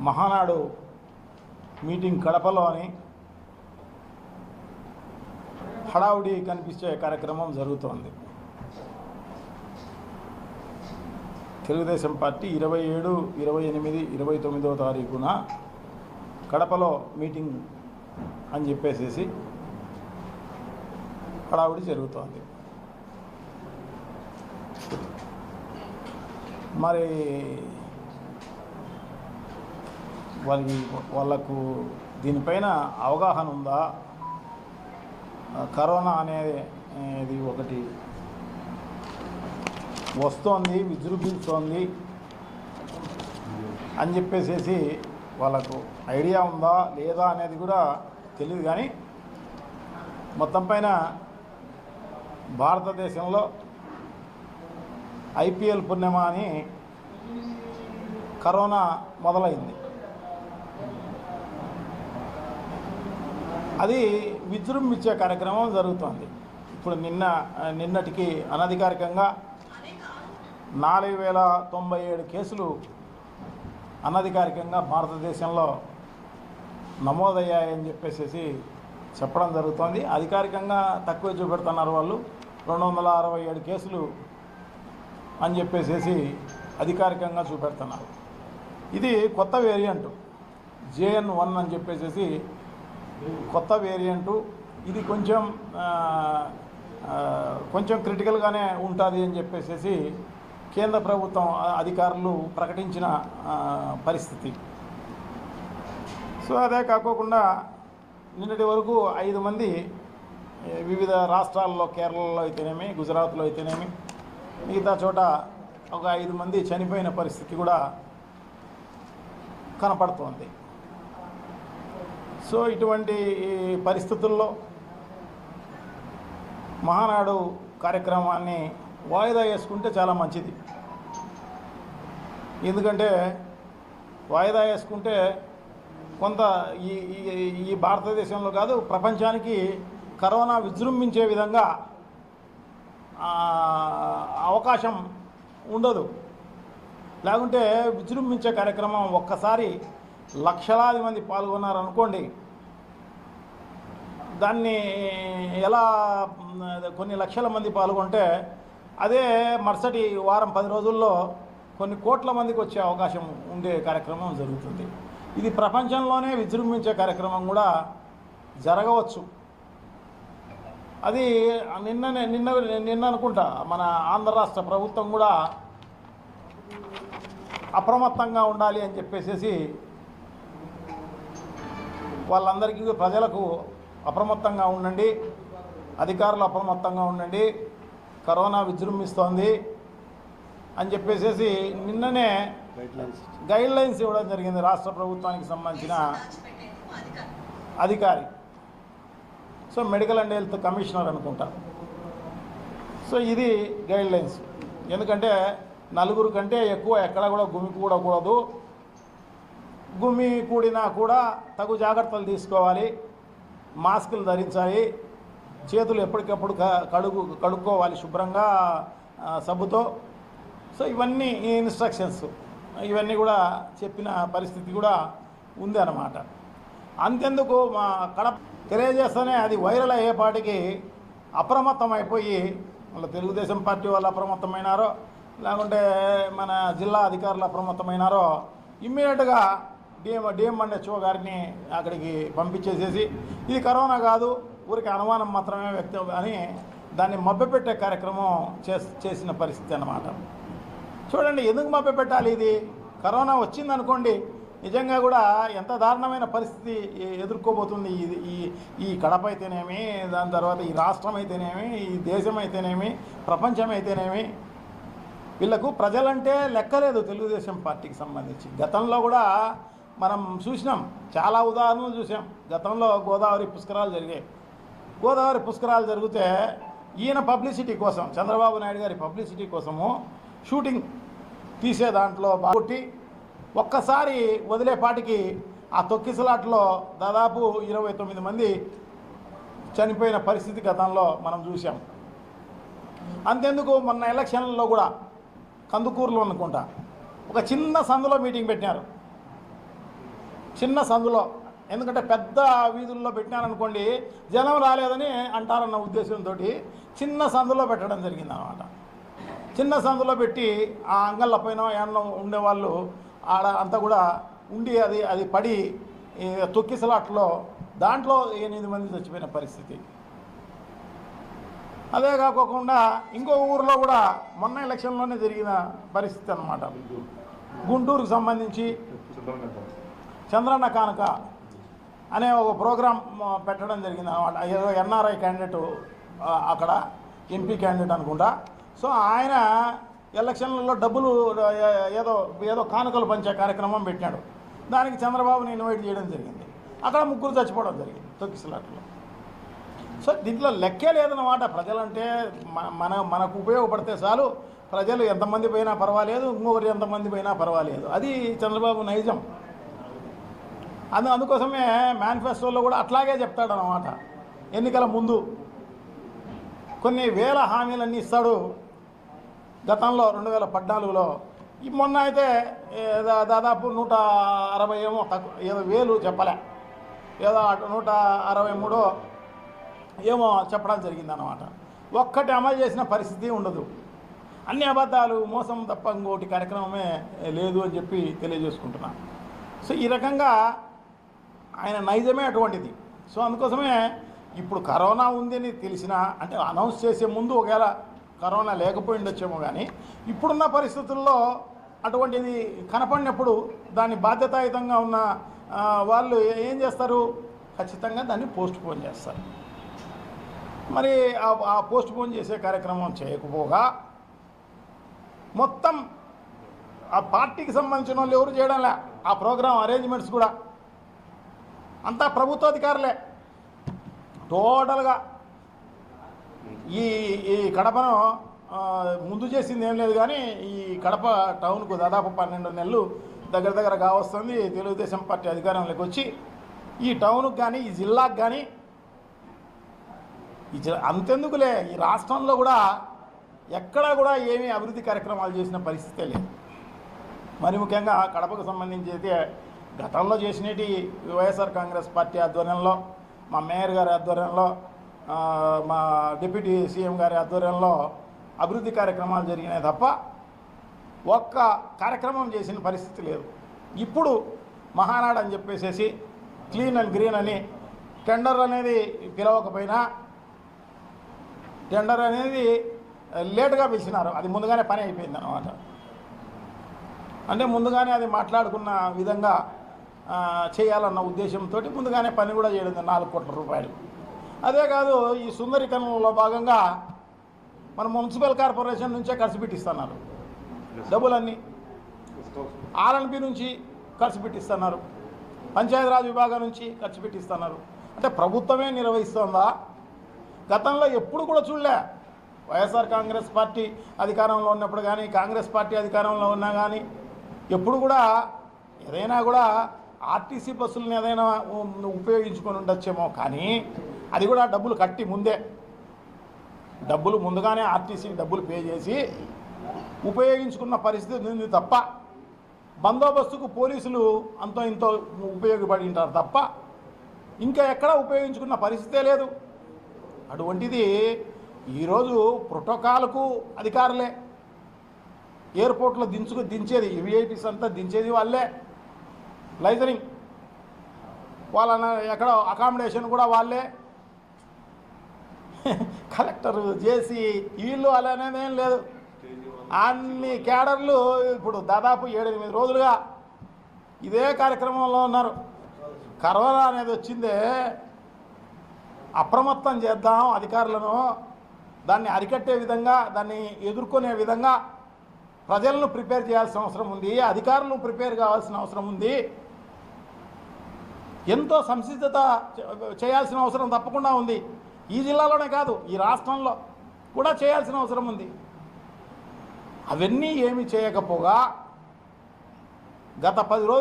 Mahanadu meeting కడపలో అని హడావుడి కనిపించే కార్యక్రమం జరుగుతోంది. తెలుగుదేశం పార్టీ 27, 28, 29వ తారీఖున కడపలో మీటింగ్ అని చెప్పేసి హడావుడి జరుగుతోంది. మరి వాళ్ళకు దీనిపైన అవగాహన ఉందా? కరోనా అనేది ఒకటి వస్తోంది, విజృంభిస్తోంది అని చెప్పేసి వాళ్ళకు ఐడియా ఉందా లేదా అనేది కూడా తెలియదు. కానీ మొత్తం పైన భారతదేశంలో ఐపీఎల్ పుణ్యమా అని కరోనా మొదలైంది. అది విజృంభించే కార్యక్రమం జరుగుతోంది. ఇప్పుడు నిన్నటికి అనధికారికంగా 4097 కేసులు అనధికారికంగా భారతదేశంలో నమోదయ్యాయని చెప్పేసి చెప్పడం జరుగుతోంది. అధికారికంగా తక్కువ చూపెడుతున్నారు వాళ్ళు. 267 కేసులు అని చెప్పేసి అధికారికంగా చూపెడుతున్నారు. ఇది కొత్త వేరియంట్ JN1 అని చెప్పేసి కొత్త వేరియంటు. ఇది కొంచెం క్రిటికల్గానే ఉంటుంది అని చెప్పేసి కేంద్ర ప్రభుత్వం అధికారులు ప్రకటించిన పరిస్థితి. సో అదే కాకోకుండా నిన్నటి వరకు 5 మంది వివిధ రాష్ట్రాల్లో, కేరళలో అయితేనేమి, గుజరాత్లో అయితేనేమి, మిగతా చోట ఒక 5 మంది చనిపోయిన పరిస్థితి కూడా కనపడుతోంది. సో ఇటువంటి పరిస్థితుల్లో మహానాడు కార్యక్రమాన్ని వాయిదా వేసుకుంటే చాలా మంచిది. ఎందుకంటే వాయిదా వేసుకుంటే కొంత ఈ భారతదేశంలో కాదు, ప్రపంచానికి కరోనా విజృంభించే విధంగా అవకాశం ఉండదు. లేకుంటే విజృంభించే కార్యక్రమం ఒక్కసారి లక్షలాది మంది పాల్గొన్నారనుకోండి, దాన్ని ఎలా కొన్ని లక్షల మంది పాల్గొంటే అదే మరుసటి వారం 10 రోజుల్లో కొన్ని కోట్ల మందికి వచ్చే అవకాశం ఉండే కార్యక్రమం జరుగుతుంది. ఇది ప్రపంచంలోనే విజృంభించే కార్యక్రమం కూడా జరగవచ్చు. అది నిన్న అనుకుంటా మన ఆంధ్ర రాష్ట్ర ప్రభుత్వం కూడా అప్రమత్తంగా ఉండాలి అని చెప్పేసి వాళ్ళందరికీ, ప్రజలకు అప్రమత్తంగా ఉండండి, అధికారులు అప్రమత్తంగా ఉండండి, కరోనా విజృంభిస్తోంది అని చెప్పేసి నిన్ననే గైడ్లైన్స్ ఇవ్వడం జరిగింది రాష్ట్ర ప్రభుత్వానికి సంబంధించిన అధికారి. So medical and health commissioner అనుకుంటా. సో ఇది గైడ్లైన్స్. ఎందుకంటే 4 కంటే ఎక్కువ ఎక్కడ కూడా గుమికూడకూడదు. గుమి కూడినా కూడా తగు జాగ్రత్తలు తీసుకోవాలి, మాస్కులు ధరించాలి, చేతులు ఎప్పటికప్పుడు కడుక్కోవాలి శుభ్రంగా సబ్బుతో. సో ఇవన్నీ ఇన్స్ట్రక్షన్స్, ఇవన్నీ కూడా చెప్పిన పరిస్థితి కూడా ఉంది అన్నమాట. అంతెందుకు మా కడప తెలియజేస్తేనే అది వైరల్ అయ్యేపాటికి అప్రమత్తం అయిపోయి, వాళ్ళ తెలుగుదేశం పార్టీ వాళ్ళు అప్రమత్తమైనారో లేకుంటే మన జిల్లా అధికారులు అప్రమత్తమైనారో, ఇమ్మీడియట్గా డిఎంఎన్హెచ్ఓ గారిని అక్కడికి పంపించేసేసి ఇది కరోనా కాదు, ఊరికి అనుమానం మాత్రమే వ్యక్తం అని దాన్ని మభ్యపెట్టే కార్యక్రమం చేసిన పరిస్థితి అన్నమాట. చూడండి, ఎందుకు మభ్యపెట్టాలి? ఇది కరోనా వచ్చిందనుకోండి, నిజంగా కూడా ఎంత దారుణమైన పరిస్థితి ఎదుర్కోబోతుంది ఈ కడప అయితేనేమి, దాని తర్వాత ఈ రాష్ట్రం అయితేనేమి, ఈ దేశం అయితేనేమి, ప్రపంచం అయితేనేమి. వీళ్ళకు ప్రజలంటే లెక్కలేదు తెలుగుదేశం పార్టీకి సంబంధించి. గతంలో కూడా మనం చూసినాం, చాలా ఉదాహరణలు చూసాం. గతంలో గోదావరి పుష్కరాలు జరిగాయి. గోదావరి పుష్కరాలు జరిగితే ఈయన పబ్లిసిటీ కోసం, చంద్రబాబు నాయుడు గారి పబ్లిసిటీ కోసము షూటింగ్ తీసే దాంట్లో బాగుట్టి ఒక్కసారి వదిలేపాటికి ఆ తొక్కిసలాట్లో దాదాపు 29 మంది చనిపోయిన పరిస్థితి గతంలో మనం చూసాం. అంతెందుకు మొన్న ఎలక్షన్లలో కూడా కందుకూరులో అనుకుంటా ఒక చిన్న సందులో మీటింగ్ పెట్టినారు. చిన్న సందులో. ఎందుకంటే పెద్ద వీధుల్లో పెట్టినారనుకోండి జనం రాలేదని అంటారన్న ఉద్దేశంతో చిన్న సందులో పెట్టడం జరిగింది అన్నమాట. చిన్న సందులో పెట్టి ఆ అంగళ్ళ పైన ఏమన్నా ఉండేవాళ్ళు ఆడ అంతా కూడా ఉండి అది పడి తొక్కిసలాట్లో దాంట్లో 8 మంది చచ్చిపోయిన పరిస్థితి. అదే కాకోకుండా ఇంకో ఊరిలో కూడా మొన్న ఎలక్షన్లోనే జరిగిన పరిస్థితి అన్నమాట. గుంటూరుకు సంబంధించి చంద్రన్న కానుక అనే ఒక ప్రోగ్రాం పెట్టడం జరిగింది అన్నమాట. ఏదో ఎన్ఆర్ఐ క్యాండిడేట్ అక్కడ ఎంపీ క్యాండిడేట్ అనుకుంటా. సో ఆయన ఎలక్షన్లలో డబ్బులు ఏదో కానుకలు పంచే కార్యక్రమం పెట్టినాడు. దానికి చంద్రబాబుని ఇన్వైట్ చేయడం జరిగింది. అక్కడ 3 చచ్చిపోవడం జరిగింది తొక్కిసలాట్లో. సో దీంట్లో లెక్కే లేదన్నమాట. ప్రజలంటే మనకు ఉపయోగపడితే చాలు. ప్రజలు ఎంతమంది పోయినా పర్వాలేదు, ఇంకొకరు ఎంతమంది పోయినా పర్వాలేదు. అది చంద్రబాబు నైజం. అందుకోసమే మేనిఫెస్టోలో కూడా అట్లాగే చెప్తాడనమాట. ఎన్నికల ముందు కొన్ని వేల హామీలన్నీ ఇస్తాడు. గతంలో 2014లో మొన్న అయితే దాదాపు 160 ఏమో తక్కువ, ఏదో వేలు చెప్పలే, ఏదో 163 ఏమో చెప్పడం జరిగిందన్నమాట. ఒక్కటి అమలు చేసిన పరిస్థితి ఉండదు. అన్ని అబద్ధాలు, మోసం తప్ప ఇంకోటి కార్యక్రమమే లేదు అని చెప్పి తెలియజేసుకుంటున్నాను. సో ఈ రకంగా ఆయన నైజమే అటువంటిది. సో అందుకోసమే ఇప్పుడు కరోనా ఉందని తెలిసినా, అంటే అనౌన్స్ చేసే ముందు ఒకవేళ కరోనా లేకపోయి ఉండొచ్చేమో, కానీ ఇప్పుడున్న పరిస్థితుల్లో అటువంటిది కనపడినప్పుడు దాన్ని బాధ్యతాయుతంగా ఉన్న వాళ్ళు ఏం చేస్తారు? ఖచ్చితంగా దాన్ని పోస్ట్ పోన్ చేస్తారు. మరి ఆ పోస్ట్ పోన్ చేసే కార్యక్రమం చేయకపోగా మొత్తం ఆ పార్టీకి సంబంధించిన వాళ్ళు ఎవరు చేయడంలే. ఆ ప్రోగ్రాం అరేంజ్మెంట్స్ కూడా అంతా ప్రభుత్వ అధికారులే. టోటల్గా ఈ కడపను ముందు చేసింది ఏం లేదు, కానీ ఈ కడప టౌన్కు దాదాపు 12 నెలలు దగ్గర కావస్తుంది తెలుగుదేశం పార్టీ అధికారంలోకి వచ్చి. ఈ టౌన్కి కానీ ఈ జిల్లాకు కానీ అంతెందుకులే, ఈ రాష్ట్రంలో కూడా ఎక్కడా కూడా ఏమీ అభివృద్ధి కార్యక్రమాలు చేసిన పరిస్థితే లేదు. మరి ముఖ్యంగా కడపకు సంబంధించి అయితే గతంలో చేసినటి వైఎస్ఆర్ కాంగ్రెస్ పార్టీ ఆధ్వర్యంలో, మా మేయర్ గారి ఆధ్వర్యంలో, మా డిప్యూటీ సీఎం గారి ఆధ్వర్యంలో అభివృద్ధి కార్యక్రమాలు జరిగినాయి తప్ప ఒక్క కార్యక్రమం చేసిన పరిస్థితి లేదు. ఇప్పుడు మహానాడు అని చెప్పేసి క్లీన్ అండ్ గ్రీన్ అని టెండర్ అనేది పిలవకపోయినా, టెండర్ అనేది లేటుగా పిలిచినారు. అది ముందుగానే పని అయిపోయింది అన్నమాట. అంటే ముందుగానే అది మాట్లాడుకున్న విధంగా చేయాలన్న ఉద్దేశంతో ముందుగానే పని కూడా చేయడం 4 కోట్ల రూపాయలు. అదే కాదు, ఈ సుందరీకరణలో భాగంగా మన మున్సిపల్ కార్పొరేషన్ నుంచే ఖర్చు పెట్టిస్తున్నారు. డబ్బులన్నీ ఆర్ఎన్బి నుంచి ఖర్చు పెట్టిస్తున్నారు, పంచాయతీరాజ్ విభాగం నుంచి ఖర్చు పెట్టిస్తున్నారు. అంటే ప్రభుత్వమే నిర్వహిస్తుందా? గతంలో ఎప్పుడు కూడా చూడలే. వైఎస్ఆర్ కాంగ్రెస్ పార్టీ అధికారంలో ఉన్నప్పుడు కానీ, కాంగ్రెస్ పార్టీ అధికారంలో ఉన్నా కానీ ఎప్పుడు కూడా ఏదైనా కూడా ఆర్టీసీ బస్సులను ఏదైనా ఉపయోగించుకొని ఉండొచ్చేమో, కానీ అది కూడా డబ్బులు కట్టి ముందుగానే ఆర్టీసీకి డబ్బులు పే చేసి ఉపయోగించుకున్న పరిస్థితి ఉంది తప్ప, బందోబస్తుకు పోలీసులు అంతో ఇంతో ఉపయోగపడి ఉంటారు తప్ప ఇంకా ఎక్కడా ఉపయోగించుకున్న పరిస్థితే లేదు. అటువంటిది ఈరోజు ప్రోటోకాల్కు అధికారులే, ఎయిర్పోర్ట్లో దించేది విఐపీస్ అంతా దించేది వాళ్ళే, లైజరింగ్ వాళ్ళ ఎక్కడ అకామిడేషన్ కూడా వాళ్ళే, కలెక్టర్ చేసి వీళ్ళు అలానేదేం లేదు. అన్ని క్యాడర్లు ఇప్పుడు దాదాపు 7-8 రోజులుగా ఇదే కార్యక్రమంలో ఉన్నారు. కరోనా అనేది వచ్చిందే, అప్రమత్తం చేద్దాం అధికారులను, దాన్ని అరికట్టే విధంగా, దాన్ని ఎదుర్కొనే విధంగా ప్రజలను ప్రిపేర్ చేయాల్సిన అవసరం ఉంది, అధికారులను ప్రిపేర్ కావాల్సిన అవసరం ఉంది, ఎంతో సంసిద్ధత చేయాల్సిన అవసరం తప్పకుండా ఉంది. ఈ జిల్లాలోనే కాదు, ఈ రాష్ట్రంలో కూడా చేయాల్సిన అవసరం ఉంది. అవన్నీ ఏమీ చేయకపోగా గత 10 రోజులు